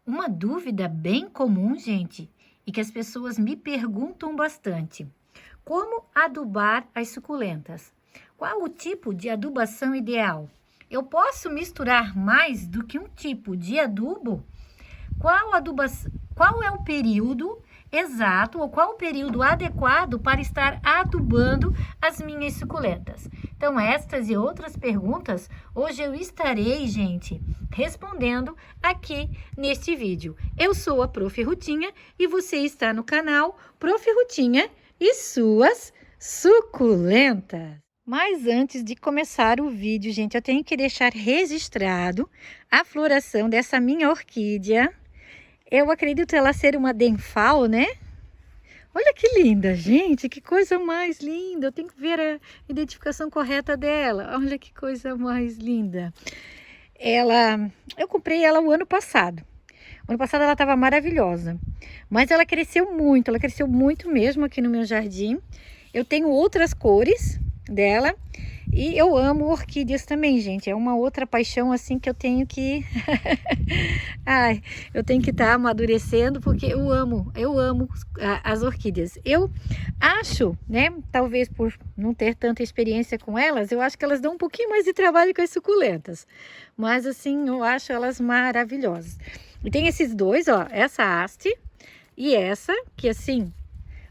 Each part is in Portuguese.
Uma dúvida bem comum, gente, e que as pessoas me perguntam bastante: como adubar as suculentas? Qual o tipo de adubação ideal? Eu posso misturar mais do que um tipo de adubo? Qual é o período exato ou qual o período adequado para estar adubando as minhas suculentas? Então, estas e outras perguntas, hoje eu estarei, gente, respondendo aqui neste vídeo. Eu sou a Prof. Rutinha e você está no canal Prof. Rutinha e suas suculentas. Mas antes de começar o vídeo, gente, eu tenho que deixar registrado a floração dessa minha orquídea. Eu acredito ela ser uma Denfal, né? Olha que linda, gente, que coisa mais linda. Eu tenho que ver a identificação correta dela. Olha que coisa mais linda. Eu comprei ela o ano passado. O ano passado ela estava maravilhosa, mas ela cresceu muito mesmo aqui no meu jardim. Eu tenho outras cores dela e eu amo orquídeas também, gente. É uma outra paixão assim que eu tenho que eu tenho que estar amadurecendo porque eu amo as orquídeas. Eu acho, né, talvez por não ter tanta experiência com elas, eu acho que elas dão um pouquinho mais de trabalho que as suculentas. Mas assim, eu acho elas maravilhosas. E tem esses dois, ó, essa haste e essa que assim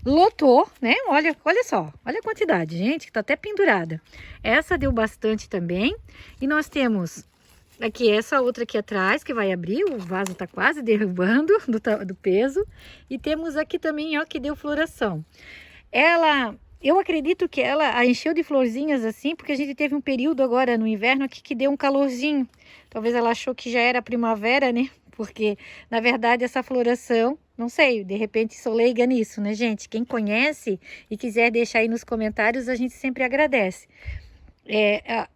lotou, né? Olha só, olha a quantidade, gente, que tá até pendurada. Essa deu bastante também. E nós temos aqui essa outra aqui atrás, que vai abrir, o vaso tá quase derrubando do peso. E temos aqui também, ó, que deu floração. Eu acredito que ela a encheu de florzinhas assim, porque a gente teve um período agora no inverno aqui que deu um calorzinho. Talvez ela achou que já era primavera, né? Porque, na verdade, essa floração, não sei, de repente sou leiga nisso, né, gente? Quem conhece e quiser deixar aí nos comentários, a gente sempre agradece.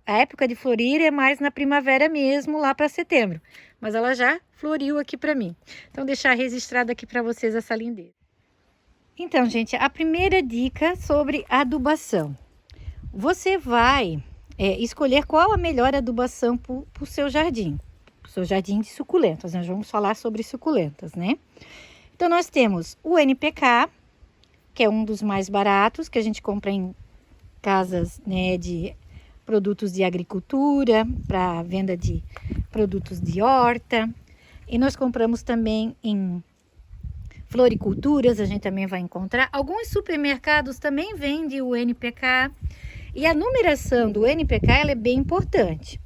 A época de florir é mais na primavera mesmo, lá para setembro. Mas ela já floriu aqui para mim. Então, deixar registrado aqui para vocês essa lindeza. Então, gente, a primeira dica sobre adubação. Você vai escolher qual a melhor adubação para o seu jardim. Seu jardim de suculentas, nós vamos falar sobre suculentas, né? Então, nós temos o NPK, que é um dos mais baratos, que a gente compra em casas, né, de produtos de agricultura, para venda de produtos de horta. E nós compramos também em floriculturas, a gente também vai encontrar. Alguns supermercados também vendem o NPK. E a numeração do NPK, ela é bem importante.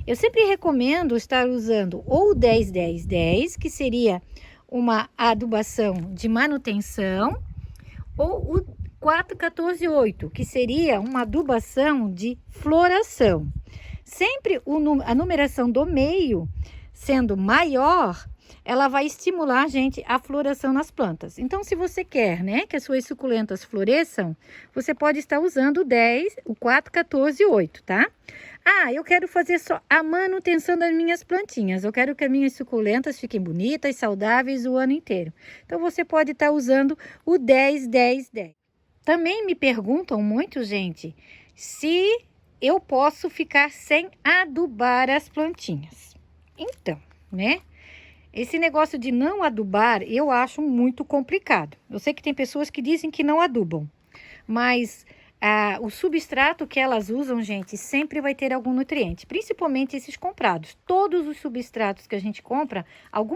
Eu sempre recomendo estar usando ou o 10-10-10, que seria uma adubação de manutenção, ou o 4-14-8, que seria uma adubação de floração. Sempre a numeração do meio sendo maior, ela vai estimular, gente, a floração nas plantas. Então, se você quer, né, que as suas suculentas floresçam, você pode estar usando o 4-14-8, tá? Eu quero fazer só a manutenção das minhas plantinhas. Eu quero que as minhas suculentas fiquem bonitas, saudáveis o ano inteiro. Então, você pode estar usando o 10-10-10. Também me perguntam muito, gente, se eu posso ficar sem adubar as plantinhas. Então, né? Esse negócio de não adubar, eu acho muito complicado. Eu sei que tem pessoas que dizem que não adubam, mas o substrato que elas usam, gente, sempre vai ter algum nutriente, principalmente esses comprados. Todos os substratos que a gente compra, algum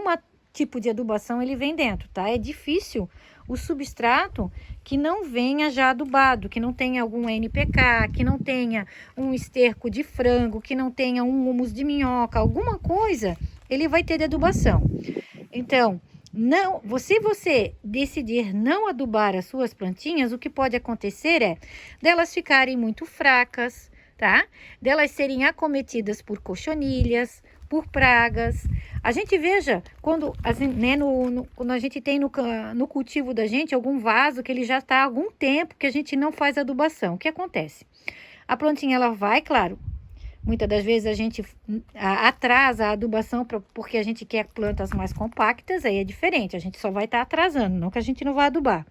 tipo de adubação ele vem dentro, tá? É difícil o substrato que não venha já adubado, que não tenha algum NPK, que não tenha um esterco de frango, que não tenha um humus de minhoca, alguma coisa, ele vai ter de adubação. Então, se você decidir não adubar as suas plantinhas, o que pode acontecer é delas ficarem muito fracas, tá? Delas serem acometidas por cochonilhas, por pragas. A gente veja, quando a gente tem no cultivo da gente algum vaso que ele já está há algum tempo que a gente não faz adubação, o que acontece? A plantinha, ela vai, claro, Muitas das vezes a gente atrasa a adubação porque a gente quer plantas mais compactas, aí é diferente, a gente só vai estar atrasando, não que a gente não vai adubar.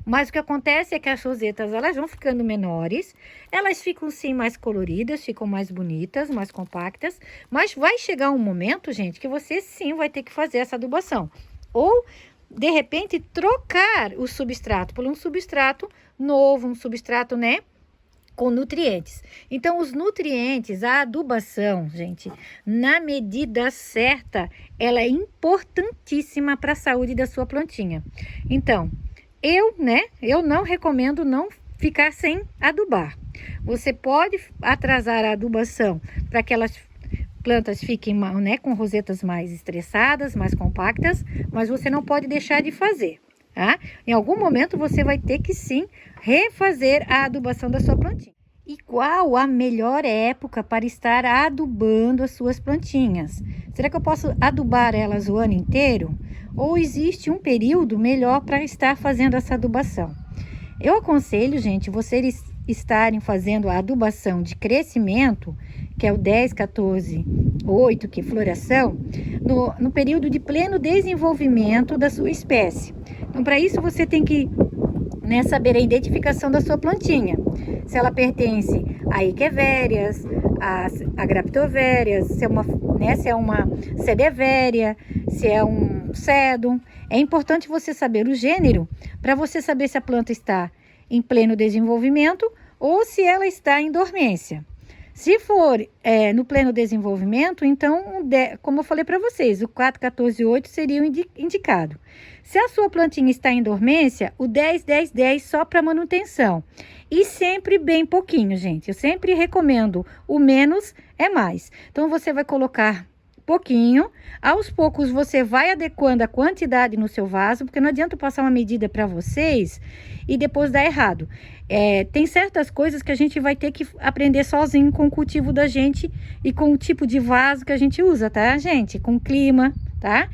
Mas o que acontece é que as rosetas, elas vão ficando menores, elas ficam sim mais coloridas, ficam mais bonitas, mais compactas, mas vai chegar um momento, gente, que você sim vai ter que fazer essa adubação. Ou, de repente, trocar o substrato por um substrato novo, um substrato, né, com nutrientes. Então, os nutrientes, a adubação, gente, na medida certa, ela é importantíssima para a saúde da sua plantinha. Então, eu não recomendo não ficar sem adubar. Você pode atrasar a adubação para que aquelas plantas fiquem, né, com rosetas mais estressadas, mais compactas, mas você não pode deixar de fazer, tá? Em algum momento você vai ter que sim refazer a adubação da sua plantinha. E qual a melhor época para estar adubando as suas plantinhas? Será que eu posso adubar elas o ano inteiro? Ou existe um período melhor para estar fazendo essa adubação? Eu aconselho, gente, vocês estarem fazendo a adubação de crescimento, que é o 10, 14, 8, que é floração, no período de pleno desenvolvimento da sua espécie. Então, para isso, você tem que saber a identificação da sua plantinha. Se ela pertence a Echeveria, a Graptoveria, se é uma Sedeveria, se é um Sedum. É importante você saber o gênero para você saber se a planta está em pleno desenvolvimento ou se ela está em dormência. Se for no pleno desenvolvimento, então, como eu falei para vocês, o 4, 14 e 8 seria o indicado. Se a sua plantinha está em dormência, o 10, 10, 10 só para manutenção. E sempre bem pouquinho, gente. Eu sempre recomendo o menos é mais. Então, você vai colocar pouquinho. Aos poucos, você vai adequando a quantidade no seu vaso, porque não adianta eu passar uma medida para vocês e depois dar errado. Tem certas coisas que a gente vai ter que aprender sozinho com o cultivo da gente e com o tipo de vaso que a gente usa, tá, gente? Com o clima, tá?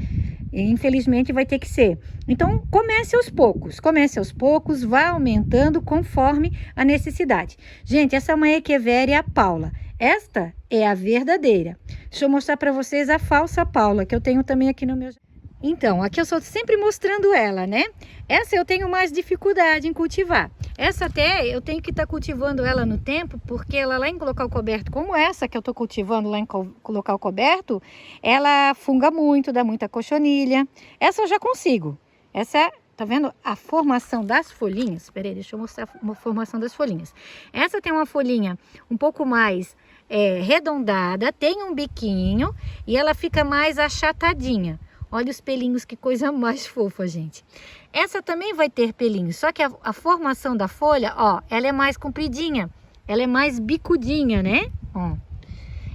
E, infelizmente vai ter que ser. Então, comece aos poucos, vá aumentando conforme a necessidade. Gente, essa é uma Echeveria Paula. Esta é a verdadeira. Deixa eu mostrar para vocês a falsa Paula, que eu tenho também aqui no meu... Então, aqui eu estou sempre mostrando ela, né? Essa eu tenho mais dificuldade em cultivar. Essa até eu tenho que estar cultivando ela no tempo, porque ela lá em local coberto, como essa que eu estou cultivando lá em local coberto, ela funga muito, dá muita cochonilha. Essa eu já consigo. Essa, tá vendo a formação das folhinhas? Espera aí, deixa eu mostrar a formação das folhinhas. Essa tem uma folhinha um pouco mais arredondada, tem um biquinho e ela fica mais achatadinha. Olha os pelinhos, que coisa mais fofa, gente. Essa também vai ter pelinhos, só que a formação da folha, ó, ela é mais compridinha, ela é mais bicudinha, né? Ó.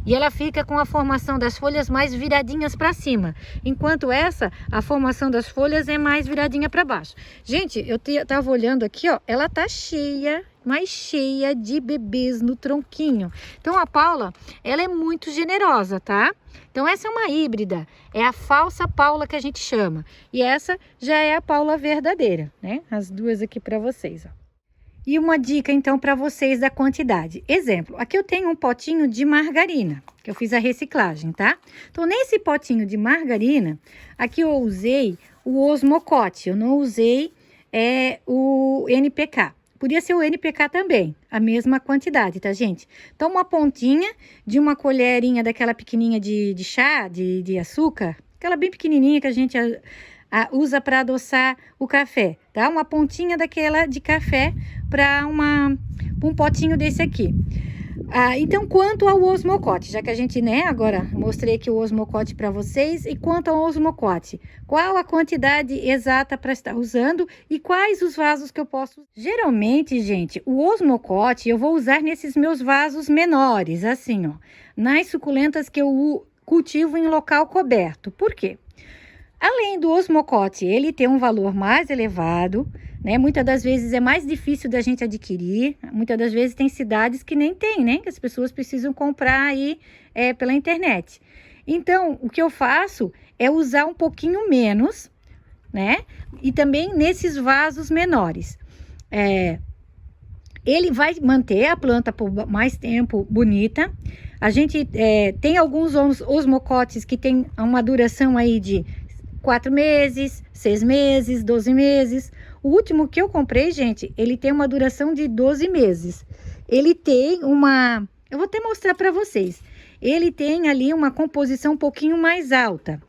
E ela fica com a formação das folhas mais viradinhas para cima. Enquanto essa, a formação das folhas é mais viradinha para baixo. Gente, eu tava olhando aqui, ó, ela tá cheia, mais cheia de bebês no tronquinho. Então a Paula, ela é muito generosa, tá? Então essa é uma híbrida, é a falsa Paula que a gente chama. E essa já é a Paula verdadeira, né? As duas aqui para vocês, ó. E uma dica, então, para vocês da quantidade. Exemplo, aqui eu tenho um potinho de margarina, que eu fiz a reciclagem, tá? Então, nesse potinho de margarina, aqui eu usei o osmocote, eu não usei o NPK. Podia ser o NPK também, a mesma quantidade, tá, gente? Então, uma pontinha de uma colherinha daquela pequenininha de chá, de açúcar, aquela bem pequenininha que a gente usa para adoçar o café, tá? Uma pontinha daquela de café para um potinho desse aqui. Então, quanto ao osmocote, já que a gente, né, agora mostrei aqui o osmocote para vocês, e quanto ao osmocote, qual a quantidade exata para estar usando e quais os vasos que eu posso... Geralmente, gente, o osmocote eu vou usar nesses meus vasos menores, assim, ó, nas suculentas que eu cultivo em local coberto. Por quê? Além do osmocote, ele tem um valor mais elevado, né? Muitas das vezes é mais difícil da gente adquirir. Muitas das vezes tem cidades que nem tem, né? Que as pessoas precisam comprar aí pela internet. Então, o que eu faço é usar um pouquinho menos, né? E também nesses vasos menores. Ele vai manter a planta por mais tempo bonita. A gente tem alguns osmocotes que tem uma duração aí de 4 meses, 6 meses, 12 meses. O último que eu comprei, gente, ele tem uma duração de 12 meses. Ele tem uma... Eu vou até mostrar para vocês. Ele tem ali uma composição um pouquinho mais alta.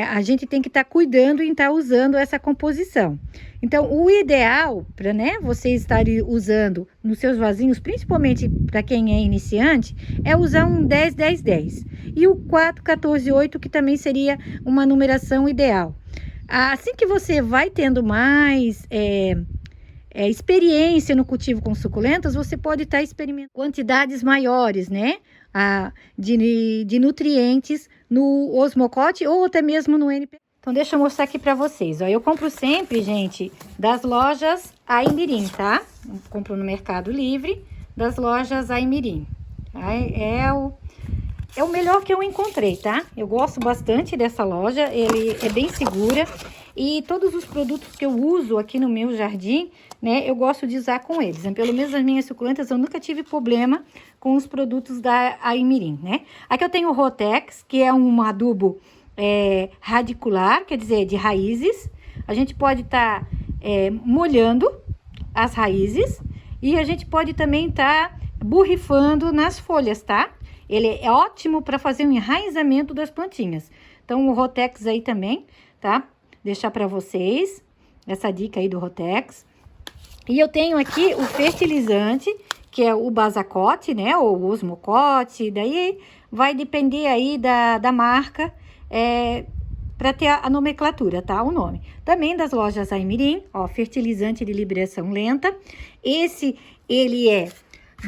A gente tem que estar cuidando e estar usando essa composição. Então, o ideal para, né, vocês estarem usando nos seus vasinhos, principalmente para quem é iniciante, é usar um 10, 10, 10. E o 4, 14, 8, que também seria uma numeração ideal. Assim que você vai tendo mais experiência no cultivo com suculentas, você pode estar experimentando quantidades maiores, né, de nutrientes no osmocote ou até mesmo no NPK. Então, deixa eu mostrar aqui para vocês. Ó, eu compro sempre, gente, das lojas Aimirim, tá? Eu compro no Mercado Livre, das lojas Aimirim. É o melhor que eu encontrei, tá? Eu gosto bastante dessa loja, ele é bem segura. E todos os produtos que eu uso aqui no meu jardim, né, eu gosto de usar com eles. Pelo menos as minhas suculentas, eu nunca tive problema com os produtos da Aimirim, né? Aqui eu tenho o Rotex, que é um adubo radicular, quer dizer, de raízes. A gente pode estar molhando as raízes e a gente pode também estar borrifando nas folhas, tá? Ele é ótimo para fazer um enraizamento das plantinhas. Então, o Rotex aí também, tá? Deixar para vocês essa dica aí do Rotex. E eu tenho aqui o fertilizante, que é o Basacote, né, ou Osmocote, daí vai depender aí da marca, para ter a nomenclatura, tá, o nome. Também das lojas Aimirim, ó, fertilizante de liberação lenta. Esse, ele é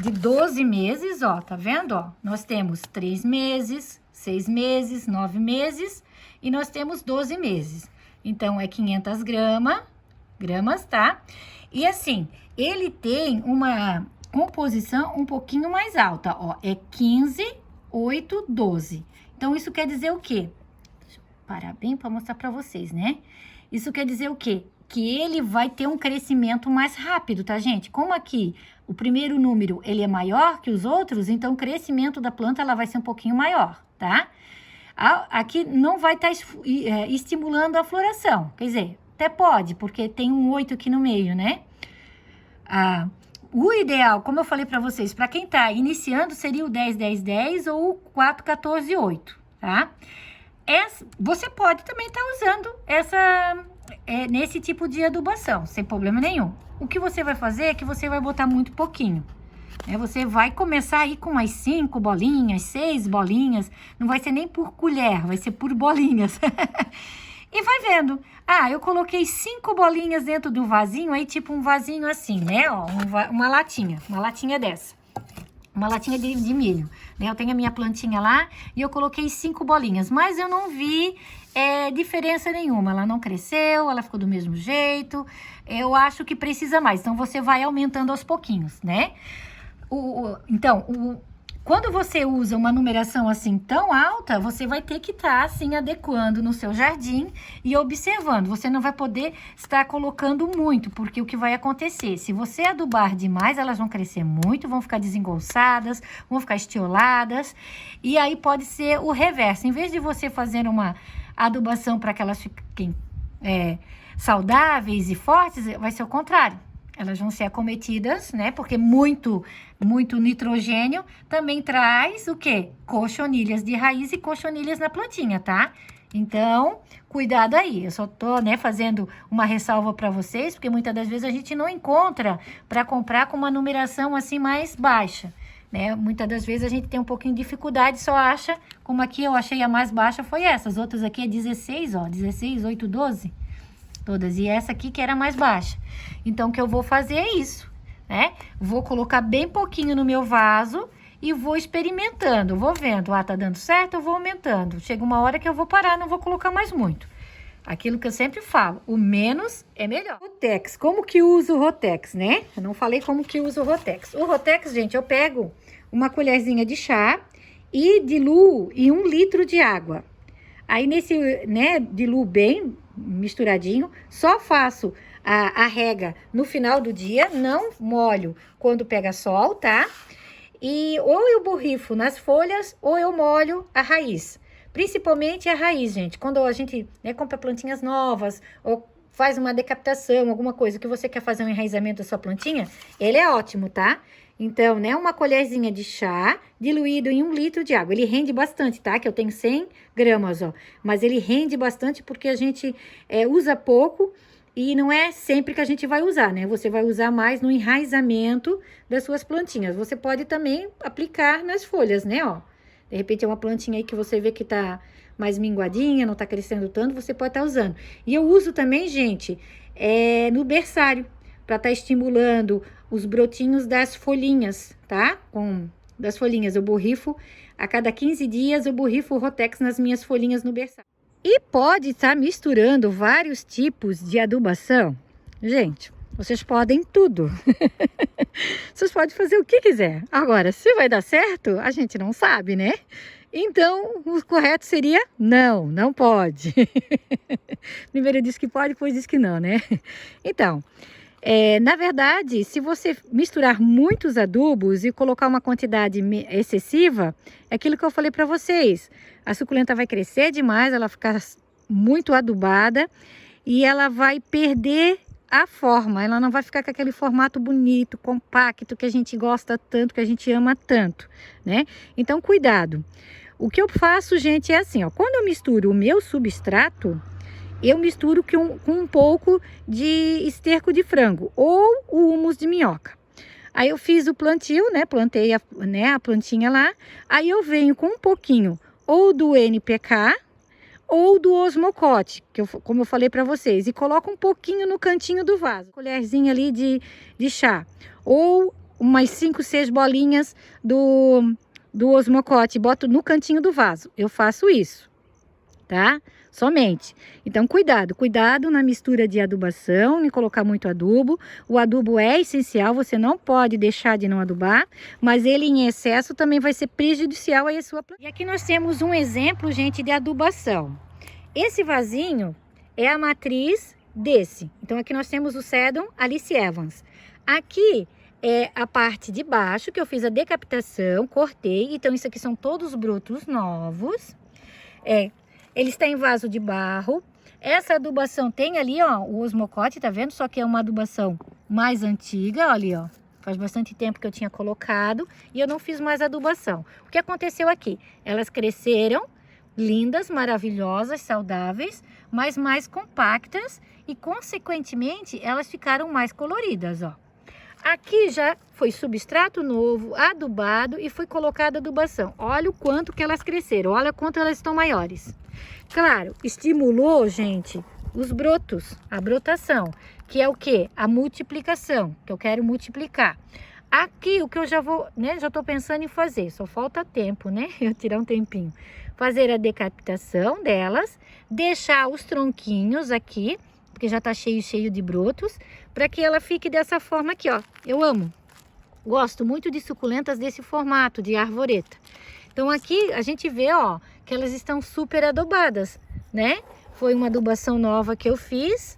de 12 meses, ó, tá vendo, ó? Nós temos 3 meses, 6 meses, 9 meses e nós temos 12 meses. Então, é 500 gramas, tá? E assim, ele tem uma composição um pouquinho mais alta, ó. É 15, 8, 12. Então, isso quer dizer o quê? Deixa eu parar bem para mostrar para vocês, né? Isso quer dizer o quê? Que ele vai ter um crescimento mais rápido, tá, gente? Como aqui o primeiro número, ele é maior que os outros, então o crescimento da planta, ela vai ser um pouquinho maior, tá? Aqui não vai estar estimulando a floração, quer dizer, até pode, porque tem um 8 aqui no meio, né? O ideal, como eu falei para vocês, para quem tá iniciando, seria o 10, 10, 10 ou o 4, 14, 8, tá? Você pode também estar usando nesse tipo de adubação, sem problema nenhum. O que você vai fazer é que você vai botar muito pouquinho. Você vai começar aí com umas 5 bolinhas, 6 bolinhas. Não vai ser nem por colher, vai ser por bolinhas. E vai vendo. Eu coloquei 5 bolinhas dentro do vasinho, aí tipo um vasinho assim, né? Ó, uma latinha dessa. Uma latinha de milho, né? Eu tenho a minha plantinha lá e eu coloquei 5 bolinhas, mas eu não vi diferença nenhuma. Ela não cresceu, ela ficou do mesmo jeito. Eu acho que precisa mais, então você vai aumentando aos pouquinhos, né? Quando você usa uma numeração assim tão alta, você vai ter que estar assim adequando no seu jardim e observando. Você não vai poder estar colocando muito, porque o que vai acontecer? Se você adubar demais, elas vão crescer muito, vão ficar desengolçadas, vão ficar estioladas, e aí pode ser o reverso. Em vez de você fazer uma adubação para que elas fiquem saudáveis e fortes, vai ser o contrário. Elas vão ser acometidas, né? Porque muito nitrogênio também traz o quê? Cochonilhas de raiz e cochonilhas na plantinha, tá? Então, cuidado aí. Eu só tô, né, fazendo uma ressalva para vocês, porque muitas das vezes a gente não encontra para comprar com uma numeração assim mais baixa, né? Muitas das vezes a gente tem um pouquinho de dificuldade, só acha, como aqui eu achei a mais baixa foi essa. As outras aqui é 16, ó, 16, 8, 12. Todas, e essa aqui que era mais baixa. Então, o que eu vou fazer é isso, né? Vou colocar bem pouquinho no meu vaso e vou experimentando, vou vendo, tá dando certo, eu vou aumentando. Chega uma hora que eu vou parar, não vou colocar mais muito. Aquilo que eu sempre falo, o menos é melhor. Rotex, como que usa o Rotex, né? Eu não falei como que usa o Rotex. O Rotex, gente, eu pego uma colherzinha de chá e diluo em 1 litro de água. Aí, diluo bem misturadinho, só faço a rega no final do dia, não molho quando pega sol, tá? E ou eu borrifo nas folhas ou eu molho a raiz. Principalmente a raiz, gente. Quando a gente, né, compra plantinhas novas ou faz uma decapitação, alguma coisa que você quer fazer um enraizamento da sua plantinha, ele é ótimo, tá? Então, né, uma colherzinha de chá diluído em 1 litro de água. Ele rende bastante, tá? Que eu tenho 100 gramas, ó. Mas ele rende bastante porque a gente usa pouco e não é sempre que a gente vai usar, né? Você vai usar mais no enraizamento das suas plantinhas. Você pode também aplicar nas folhas, né, ó. De repente é uma plantinha aí que você vê que tá mais minguadinha, não tá crescendo tanto, você pode estar usando. E eu uso também, gente, no berçário, para estar estimulando os brotinhos das folhinhas, tá? Das folhinhas, eu borrifo, a cada 15 dias eu borrifo o Rotex nas minhas folhinhas no berçário. E pode estar misturando vários tipos de adubação. Gente, vocês podem tudo. Vocês podem fazer o que quiser. Agora, se vai dar certo, a gente não sabe, né? Então, o correto seria não, não pode. Primeiro disse que pode, depois disse que não, né? Então, na verdade, se você misturar muitos adubos e colocar uma quantidade excessiva, é aquilo que eu falei para vocês. A suculenta vai crescer demais, ela vai ficar muito adubada e ela vai perder a forma. Ela não vai ficar com aquele formato bonito, compacto, que a gente gosta tanto, que a gente ama tanto, né? Então, cuidado. O que eu faço, gente, é assim, ó. Quando eu misturo o meu substrato, eu misturo com um pouco de esterco de frango ou o humus de minhoca. Aí eu fiz o plantio, né? Plantei a plantinha lá. Aí eu venho com um pouquinho ou do NPK ou do osmocote, como eu falei para vocês, e coloco um pouquinho no cantinho do vaso, colherzinha ali de chá, ou umas 5, 6 bolinhas do osmocote, boto no cantinho do vaso. Eu faço isso, tá? Somente. Então, cuidado na mistura de adubação, em colocar muito adubo. O adubo é essencial, você não pode deixar de não adubar, mas ele em excesso também vai ser prejudicial à sua planta. E aqui nós temos um exemplo, gente, de adubação. Esse vasinho é a matriz desse. Então, aqui nós temos o Sedum Alice Evans. Aqui é a parte de baixo, que eu fiz a decapitação, cortei. Então, isso aqui são todos brotos novos. Ele está em vaso de barro. Essa adubação tem ali, ó, o osmocote, tá vendo? Só que é uma adubação mais antiga, ó, ali, ó. Faz bastante tempo que eu tinha colocado e eu não fiz mais adubação. O que aconteceu aqui? Elas cresceram, lindas, maravilhosas, saudáveis, mas mais compactas e, consequentemente, elas ficaram mais coloridas, ó. Aqui já foi substrato novo, adubado e foi colocada adubação. Olha o quanto que elas cresceram, olha quanto elas estão maiores. Claro, estimulou, gente, os brotos, a brotação, que é o que? A multiplicação, que eu quero multiplicar. Aqui, o que eu já vou, né, já tô pensando em fazer, só falta tempo, né, eu tirar um tempinho. Fazer a decapitação delas, deixar os tronquinhos aqui, porque já tá cheio de brotos, para que ela fique dessa forma aqui, ó. Eu amo, gosto muito de suculentas desse formato, de arvoreta. Então aqui a gente vê, ó, que elas estão super adubadas, né? Foi uma adubação nova que eu fiz,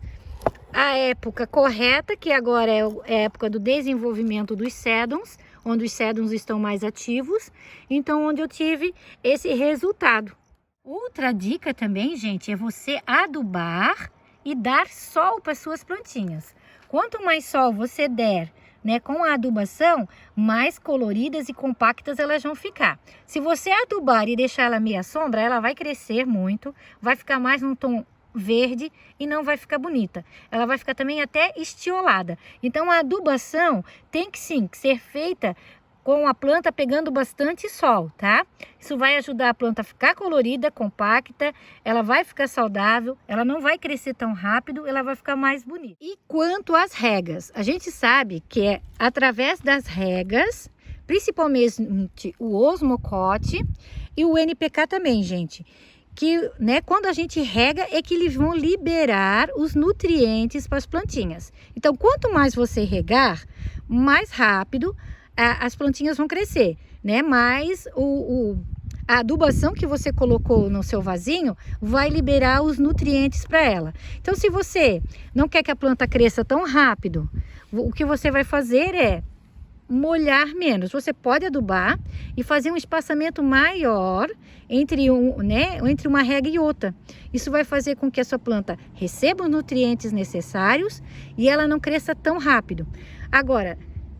a época correta, que agora é a época do desenvolvimento dos sedums, onde os sedums estão mais ativos, então onde eu tive esse resultado. Outra dica também, gente, é você adubar e dar sol para suas plantinhas. Quanto mais sol você der, né, com a adubação, mais coloridas e compactas elas vão ficar. Se você adubar e deixar ela meia sombra, ela vai crescer muito, vai ficar mais num tom verde e não vai ficar bonita. Ela vai ficar também até estiolada. Então a adubação tem que sim ser feita com a planta pegando bastante sol, tá? Isso vai ajudar a planta a ficar colorida, compacta, ela vai ficar saudável, ela não vai crescer tão rápido, ela vai ficar mais bonita. E quanto às regas, a gente sabe que é através das regas, principalmente o osmocote e o NPK também, gente, que, né, quando a gente rega é que eles vão liberar os nutrientes para as plantinhas. Então, quanto mais você regar, mais rápido as plantinhas vão crescer, né? Mais a adubação que você colocou no seu vasinho vai liberar os nutrientes para ela. Então, se você não quer que a planta cresça tão rápido, o que você vai fazer é molhar menos. Você pode adubar e fazer um espaçamento maior entre uma rega e outra. Isso vai fazer com que a sua planta receba os nutrientes necessários e ela não cresça tão rápido. Agora,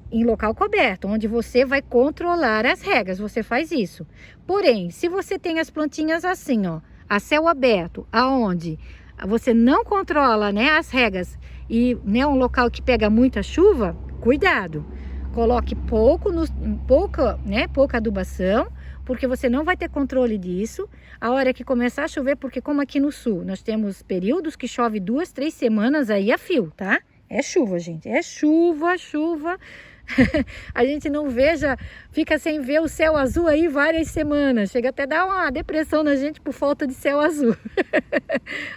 em local coberto, onde você vai controlar as regas, você faz isso. Porém, se você tem as plantinhas assim, ó, a céu aberto, aonde você não controla, né, as regas e, né, um local que pega muita chuva, cuidado. Coloque pouca adubação, porque você não vai ter controle disso. A hora que começar a chover, porque como aqui no sul, nós temos períodos que chove 2, 3 semanas aí a fio, tá? É chuva, gente, é chuva, chuva. A gente não fica sem ver o céu azul aí várias semanas. Chega até a dar uma depressão na gente por falta de céu azul.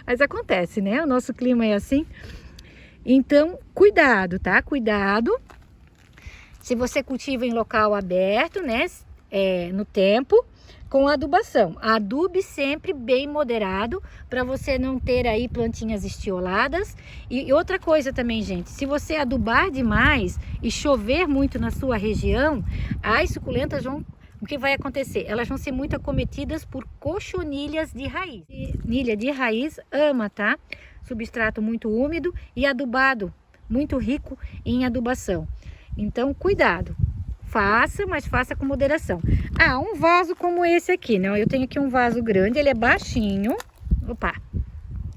Mas acontece, né? O nosso clima é assim. Então, cuidado, tá? Cuidado. Se você cultiva em local aberto, né, no tempo, com adubação. Adube sempre bem moderado, para você não ter aí plantinhas estioladas. E outra coisa também, gente, se você adubar demais e chover muito na sua região, as suculentas o que vai acontecer? Elas vão ser muito acometidas por cochonilhas de raiz. Cochonilha de raiz ama, tá? Substrato muito úmido e adubado, muito rico em adubação. Então, cuidado, faça, mas faça com moderação. Ah, um vaso como esse aqui, né? Eu tenho aqui um vaso grande, ele é baixinho. Opa,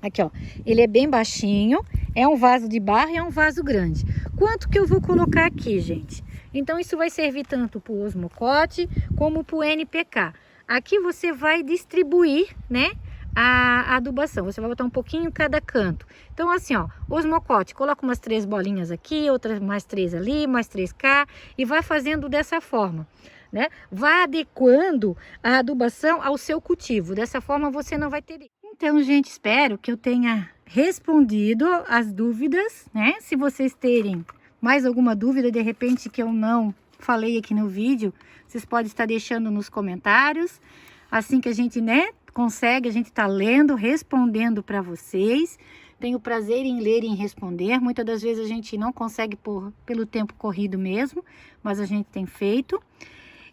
aqui ó, ele é bem baixinho, é um vaso de barro e é um vaso grande. Quanto que eu vou colocar aqui, gente? Então, isso vai servir tanto para o osmocote como para o NPK. Aqui você vai distribuir, né, a adubação. Você vai botar um pouquinho em cada canto. Então, assim, ó, osmocote, coloca umas 3 bolinhas aqui, outras mais 3 ali, mais 3 cá, e vai fazendo dessa forma, né? Vá adequando a adubação ao seu cultivo. Dessa forma, você não vai ter... Então, gente, espero que eu tenha respondido as dúvidas, né? Se vocês terem mais alguma dúvida, de repente, que eu não falei aqui no vídeo, vocês podem estar deixando nos comentários. Assim que a gente, né, consegue, a gente tá lendo, respondendo para vocês. Tenho prazer em ler e em responder. Muitas das vezes a gente não consegue pelo tempo corrido mesmo, mas a gente tem feito.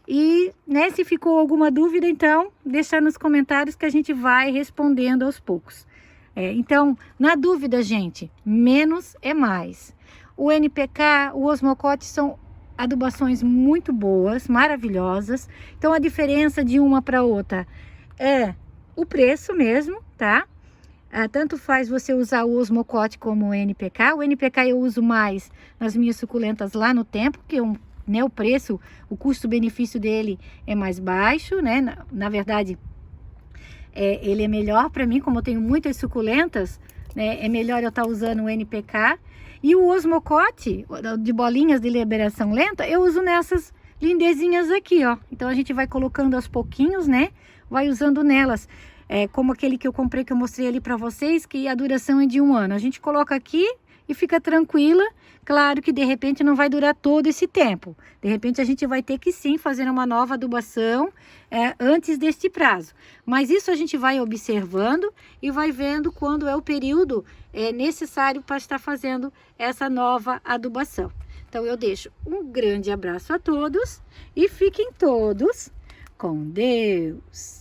E, né, se ficou alguma dúvida, então, deixa nos comentários que a gente vai respondendo aos poucos. Então, na dúvida, gente, menos é mais. O NPK, o osmocote são adubações muito boas, maravilhosas. Então, a diferença de uma para outra é o preço mesmo, tá? Tanto faz você usar o osmocote como o NPK. O NPK eu uso mais nas minhas suculentas lá no tempo, porque né, o preço, o custo-benefício dele é mais baixo, né? Na verdade, ele é melhor para mim, como eu tenho muitas suculentas, né? É melhor eu estar usando o NPK. E o osmocote, de bolinhas de liberação lenta, eu uso nessas lindezinhas aqui, ó. Então, a gente vai colocando aos pouquinhos, né? Vai usando nelas. Como aquele que eu comprei, que eu mostrei ali para vocês, que a duração é de 1 ano. A gente coloca aqui e fica tranquila. Claro que de repente não vai durar todo esse tempo. De repente a gente vai ter que sim fazer uma nova adubação antes deste prazo. Mas isso a gente vai observando e vai vendo quando é o período necessário para estar fazendo essa nova adubação. Então eu deixo um grande abraço a todos e fiquem todos com Deus.